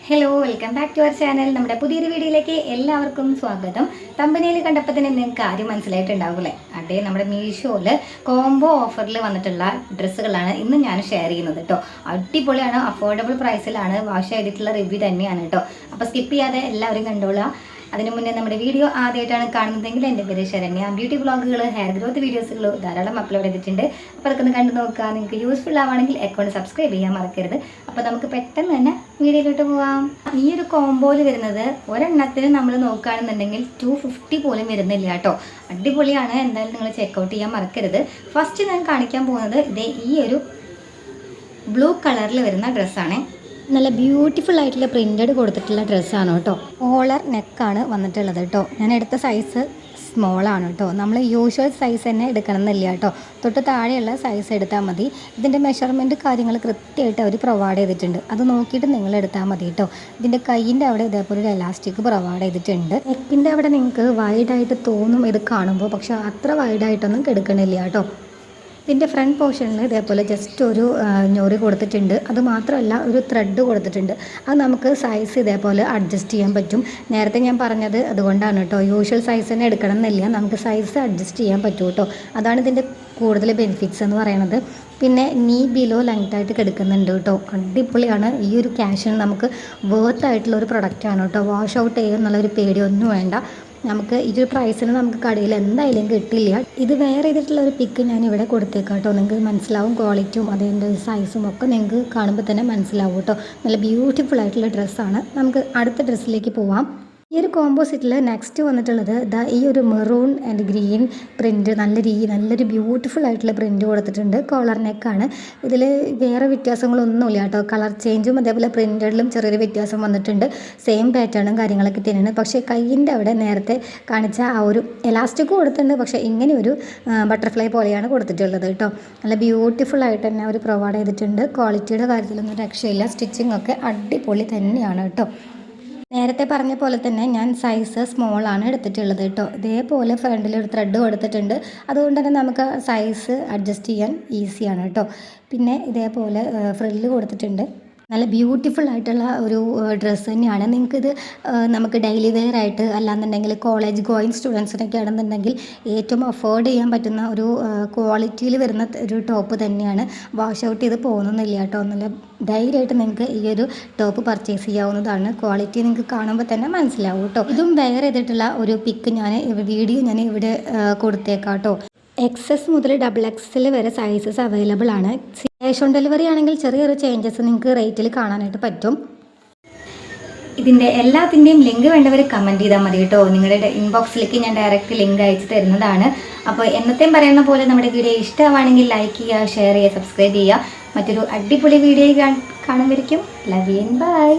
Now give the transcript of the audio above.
Hello, welcome back to our channel. നമ്മുടെ പുതിയൊരു വീഡിയോയിലേക്ക് എല്ലാവർക്കും സ്വാഗതം. തമ്പനിയിൽ കണ്ടപ്പോൾ തന്നെ നിങ്ങൾക്ക് കാര്യം മനസ്സിലായിട്ടുണ്ടാവില്ലേ? അതേ, നമ്മുടെ മീഷോയിൽ കോംബോ ഓഫറിൽ വന്നിട്ടുള്ള ഡ്രസ്സുകളാണ് ഇന്ന് ഞാൻ ഷെയർ ചെയ്യുന്നത് കേട്ടോ. അടിപൊളിയാണ്, അഫോർഡബിൾ പ്രൈസിലാണ്, വാഷ് ചെയ്തിട്ടുള്ള റിവ്യൂ തന്നെയാണ് കേട്ടോ. അപ്പോൾ സ്കിപ്പ് ചെയ്യാതെ എല്ലാവരും കണ്ടോളാം. അതിനു മുന്നേ നമ്മുടെ വീഡിയോ ആദ്യമായിട്ടാണ് കാണുന്നതെങ്കിൽ എൻ്റെ പേര് ശരണ്യ. ബ്യൂട്ടി വ്ളോഗുകൾ, ഹെയർ ഗ്രോത്ത് വീഡിയോസുകൾ ധാരാളം അപ്ലോഡ് ചെയ്തിട്ടുണ്ട്. അപ്പോൾ അതൊക്കെ ഒന്ന് കണ്ടു നോക്കുക. നിങ്ങൾക്ക് യൂസ്ഫുൾ ആവുകയാണെങ്കിൽ അക്കൗണ്ട് സബ്സ്ക്രൈബ് ചെയ്യാൻ മറക്കരുത്. അപ്പോൾ നമുക്ക് പെട്ടെന്ന് തന്നെ വീഡിയോയിലോട്ട് പോവാം. ഈ ഒരു കോംബോയിൽ വരുന്നത് ഒരെണ്ണത്തിന് നമ്മൾ നോക്കുകയാണെന്നുണ്ടെങ്കിൽ 250 പോലും വരുന്നില്ല കേട്ടോ. അടിപൊളിയാണ്, എന്തായാലും നിങ്ങൾ ചെക്കൗട്ട് ചെയ്യാൻ മറക്കരുത്. ഫസ്റ്റ് ഞാൻ കാണിക്കാൻ പോകുന്നത് ഇതേ ഈ ഒരു ബ്ലൂ കളറിൽ വരുന്ന ഡ്രസ്സാണ്. നല്ല ബ്യൂട്ടിഫുൾ ആയിട്ടുള്ള പ്രിൻറ്റഡ് കൊടുത്തിട്ടുള്ള ഡ്രസ്സാണ് കേട്ടോ. കോളർ നെക്കാണ് വന്നിട്ടുള്ളത് കേട്ടോ. ഞാൻ എടുത്ത സൈസ് സ്മോളാണ് കേട്ടോ. നമ്മൾ യൂഷ്വൽ സൈസ് തന്നെ എടുക്കണം എന്നില്ല കേട്ടോ. തൊട്ട് താഴെയുള്ള സൈസ് എടുത്താൽ മതി. ഇതിൻ്റെ മെഷർമെൻറ്റ് കാര്യങ്ങൾ കൃത്യമായിട്ട് അവർ പ്രൊവൈഡ് ചെയ്തിട്ടുണ്ട്. അത് നോക്കിയിട്ട് നിങ്ങൾ എടുത്താൽ മതി കേട്ടോ. ഇതിൻ്റെ കൈയിൻ്റെ അവിടെ ഇതേപോലെ ഒരു എലാസ്റ്റിക് പ്രൊവൈഡ് ചെയ്തിട്ടുണ്ട്. നെക്കിൻ്റെ അവിടെ നിങ്ങൾക്ക് വൈഡായിട്ട് തോന്നും ഇത് കാണുമ്പോൾ, പക്ഷേ അത്ര വൈഡായിട്ടൊന്നും എടുക്കണില്ല കേട്ടോ. ഇതിൻ്റെ ഫ്രണ്ട് പോർഷനിൽ ഇതേപോലെ ജസ്റ്റ് ഒരു ഞൊറി കൊടുത്തിട്ടുണ്ട്. അത് മാത്രമല്ല ഒരു ത്രെഡ് കൊടുത്തിട്ടുണ്ട്. അത് നമുക്ക് സൈസ് ഇതേപോലെ അഡ്ജസ്റ്റ് ചെയ്യാൻ പറ്റും. നേരത്തെ ഞാൻ പറഞ്ഞത് അതുകൊണ്ടാണ് കേട്ടോ. യൂഷ്വൽ സൈസ് തന്നെ എടുക്കണം എന്നില്ല, നമുക്ക് സൈസ് അഡ്ജസ്റ്റ് ചെയ്യാൻ പറ്റും കേട്ടോ. അതാണ് ഇതിൻ്റെ കൂടുതൽ ബെനിഫിറ്റ്സ് എന്ന് പറയുന്നത്. പിന്നെ നീ ബിലോ ലെങ്തായിട്ട് കിടക്കുന്നുണ്ട് കേട്ടോ. അടിപൊളിയാണ്. ഈ ഒരു ക്യാഷിന് നമുക്ക് വേർത്ത് ആയിട്ടുള്ള ഒരു പ്രൊഡക്റ്റാണ് കേട്ടോ. വാഷ് ഔട്ട് ചെയ്യും എന്നുള്ളൊരു പേടിയൊന്നും വേണ്ട. നമുക്ക് ഈ ഒരു പ്രൈസിന് നമുക്ക് കടയിൽ എന്തായാലും കിട്ടില്ല. ഇത് വേറെ ചെയ്തിട്ടുള്ള ഒരു പിക്ക് ഞാൻ ഇവിടെ കൊടുത്തേക്കാം കേട്ടോ. നിങ്ങൾക്ക് മനസ്സിലാവും, ക്വാളിറ്റിയും അതിൻ്റെ സൈസും ഒക്കെ നിങ്ങൾക്ക് കാണുമ്പോൾ തന്നെ മനസ്സിലാവും കേട്ടോ. നല്ല ബ്യൂട്ടിഫുൾ ആയിട്ടുള്ള ഡ്രസ്സാണ്. നമുക്ക് അടുത്ത ഡ്രസ്സിലേക്ക് പോവാം. ഈ ഒരു കോമ്പോസിറ്റിൽ നെക്സ്റ്റ് വന്നിട്ടുള്ളത് ഈ ഒരു മെറൂൺ ആൻഡ് ഗ്രീൻ പ്രിൻറ്റ്, നല്ലൊരു ബ്യൂട്ടിഫുൾ ആയിട്ടുള്ള പ്രിൻറ്റ് കൊടുത്തിട്ടുണ്ട്. കോളർ നെക്കാണ്. ഇതിൽ വേറെ വ്യത്യാസങ്ങളൊന്നുമില്ല കേട്ടോ. കളർ ചേഞ്ചും അതേപോലെ പ്രിൻറ്റഡിലും ചെറിയൊരു വ്യത്യാസം വന്നിട്ടുണ്ട്. സെയിം പാറ്റേണും കാര്യങ്ങളൊക്കെ തന്നെയാണ്. പക്ഷേ കയ്യിൻ്റെ അവിടെ നേരത്തെ കാണിച്ച ആ ഒരു എലാസ്റ്റിക് കൊടുത്തിട്ടുണ്ട്. പക്ഷേ ഇങ്ങനെ ഒരു ബട്ടർഫ്ലൈ പോലെയാണ് കൊടുത്തിട്ടുള്ളത് കേട്ടോ. നല്ല ബ്യൂട്ടിഫുൾ ആയിട്ട് തന്നെ അവർ പ്രൊവൈഡ് ചെയ്തിട്ടുണ്ട്. ക്വാളിറ്റിയുടെ കാര്യത്തിലൊന്നും രക്ഷയില്ല. സ്റ്റിച്ചിങ് ഒക്കെ അടിപൊളി തന്നെയാണ് കേട്ടോ. നേരത്തെ പറഞ്ഞ പോലെ തന്നെ ഞാൻ സൈസ് സ്മോളാണ് എടുത്തിട്ടുള്ളത് കേട്ടോ. ഇതേപോലെ ഫ്രണ്ടിൽ ഒരു ത്രെഡ് കൊടുത്തിട്ടുണ്ട്. അതുകൊണ്ട് തന്നെ നമുക്ക് സൈസ് അഡ്ജസ്റ്റ് ചെയ്യാൻ ഈസിയാണ് കേട്ടോ. പിന്നെ ഇതേപോലെ ഫ്രില്ല് കൊടുത്തിട്ടുണ്ട്. നല്ല ബ്യൂട്ടിഫുൾ ആയിട്ടുള്ള ഒരു ഡ്രസ്സ് തന്നെയാണ്. നിങ്ങൾക്കിത് നമുക്ക് ഡെയിലി വെയർ ആയിട്ട് അല്ലാന്നുണ്ടെങ്കിൽ കോളേജ് ഗോയിങ് സ്റ്റുഡൻസിനൊക്കെ ആണെന്നുണ്ടെങ്കിൽ ഏറ്റവും അഫോർഡ് ചെയ്യാൻ പറ്റുന്ന ഒരു ക്വാളിറ്റിയിൽ വരുന്ന ഒരു ടോപ്പ് തന്നെയാണ്. വാഷ് ഔട്ട് ചെയ്ത് പോകുന്നില്ല കേട്ടോ. നല്ല ധൈര്യമായിട്ട് നിങ്ങൾക്ക് ഈ ഒരു ടോപ്പ് പർച്ചേസ് ചെയ്യാവുന്നതാണ്. ക്വാളിറ്റി നിങ്ങൾക്ക് കാണുമ്പോൾ തന്നെ മനസ്സിലാവും കേട്ടോ. ഇതും വെയർ ചെയ്തിട്ടുള്ള ഒരു പിക്ക് വീഡിയോ ഞാൻ ഇവിടെ കൊടുത്തേക്കാം കേട്ടോ. XS മുതൽ XXL വരെ സൈസസ് അവൈലബിൾ ആണ്. ക്യാഷ് ഓൺ ഡെലിവറി ആണെങ്കിൽ ചെറിയൊരു ചേഞ്ചസ് നിങ്ങൾക്ക് റേറ്റിൽ കാണാനായിട്ട് പറ്റും. ഇതിൻ്റെ എല്ലാത്തിൻ്റെയും ലിങ്ക് വേണ്ടവർ കമൻറ്റ് ചെയ്താൽ മതി കേട്ടോ. നിങ്ങളുടെ ഇൻബോക്സിലേക്ക് ഞാൻ ഡയറക്റ്റ് ലിങ്ക് അയച്ചു തരുന്നതാണ്. അപ്പോൾ എന്നത്തെയും പറയുന്ന പോലെ നമ്മുടെ വീഡിയോ ഇഷ്ടമാണെങ്കിൽ ലൈക്ക് ചെയ്യുക, ഷെയർ ചെയ്യുക, സബ്സ്ക്രൈബ് ചെയ്യുക. മറ്റൊരു അടിപൊളി വീഡിയോ കാണുമ്പോഴേക്കും ലവ് യു ആൻഡ് ബൈ.